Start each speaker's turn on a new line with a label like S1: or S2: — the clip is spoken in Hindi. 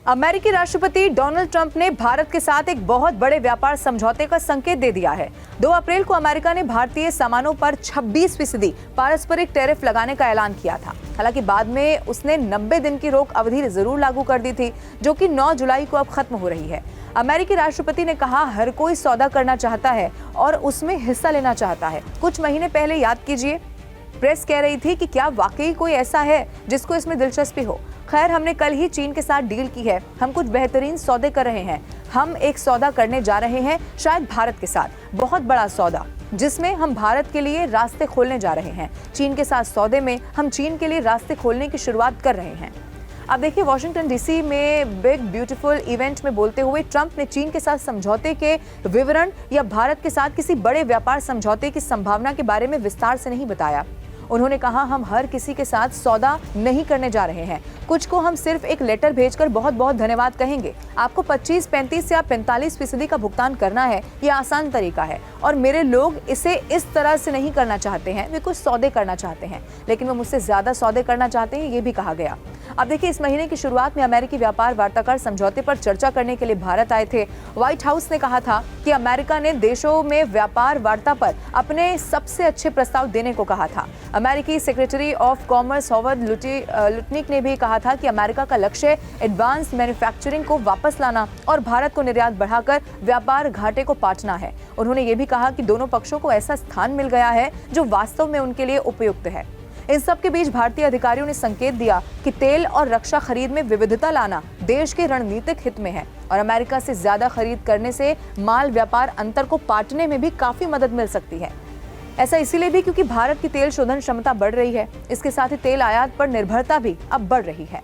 S1: अमेरिकी राष्ट्रपति डोनाल्ड ट्रंप ने भारत के साथ एक बहुत बड़े व्यापार समझौते का संकेत दे दिया है। 2 अप्रैल को अमेरिका ने भारतीय सामानों पर 26% पारस्परिक टैरिफ लगाने का ऐलान किया था। हालांकि बाद में उसने 90 दिन की रोक अवधि जरूर लागू कर दी थी, जो कि 9 जुलाई को अब खत्म हो रही है। अमेरिकी राष्ट्रपति ने कहा, हर कोई सौदा करना चाहता है और उसमें हिस्सा लेना चाहता है। कुछ महीने पहले याद कीजिए, प्रेस कह रही थी कि क्या वाकई कोई ऐसा है जिसको इसमें दिलचस्पी हो। खैर, हमने कल ही चीन के साथ डील की है। हम कुछ बेहतरीन सौदे कर रहे हैं। हम एक सौदा करने जा रहे हैं, शायद भारत के साथ, बहुत बड़ा सौदा, जिसमें हम भारत के लिए रास्ते खोलने जा रहे हैं। चीन के साथ सौदे में हम चीन के लिए रास्ते खोलने की शुरुआत कर रहे हैं। अब देखिए, वॉशिंगटन डीसी में बिग ब्यूटीफुल इवेंट में बोलते हुए ट्रंप ने चीन के साथ समझौते के विवरण या भारत के साथ किसी बड़े व्यापार समझौते की संभावना के बारे में विस्तार से नहीं बताया। उन्होंने कहा, हम हर किसी के साथ सौदा नहीं करने जा रहे हैं। कुछ को हम सिर्फ एक लेटर भेजकर बहुत बहुत धन्यवाद कहेंगे। आपको 25, 35 या 45% का भुगतान करना है, यह आसान तरीका है और मेरे लोग इसे इस तरह से नहीं करना चाहते हैं। वे कुछ सौदे करना चाहते हैं, लेकिन वे मुझसे ज्यादा सौदे करना चाहते हैं, ये भी कहा गया। अब देखिए, इस महीने की शुरुआत में अमेरिकी व्यापार वार्ताकार समझौते पर चर्चा करने के लिए भारत आए थे। व्हाइट हाउस ने कहा था कि अमेरिका ने देशों में व्यापार वार्ता पर अपने सबसे अच्छे प्रस्ताव देने को कहा था। अमेरिकी secretary of commerce Howard Lutnick ने भी कहा था कि अमेरिका का लक्ष्य एडवांस मैन्युफैक्चरिंग को वापस लाना और भारत को निर्यात बढ़ाकर व्यापार घाटे को पाटना है। उन्होंने ये भी कहा कि दोनों पक्षों को ऐसा स्थान मिल गया है जो वास्तव में उनके लिए उपयुक्त है। इन सब के बीच भारतीय अधिकारियों ने संकेत दिया कि तेल और रक्षा खरीद में विविधता लाना देश के रणनीतिक हित में है और अमेरिका से ज्यादा खरीद करने से माल व्यापार अंतर को पाटने में भी काफी मदद मिल सकती है। ऐसा इसीलिए भी क्योंकि भारत की तेल शोधन क्षमता बढ़ रही है। इसके साथ ही तेल आयात पर निर्भरता भी अब बढ़ रही है।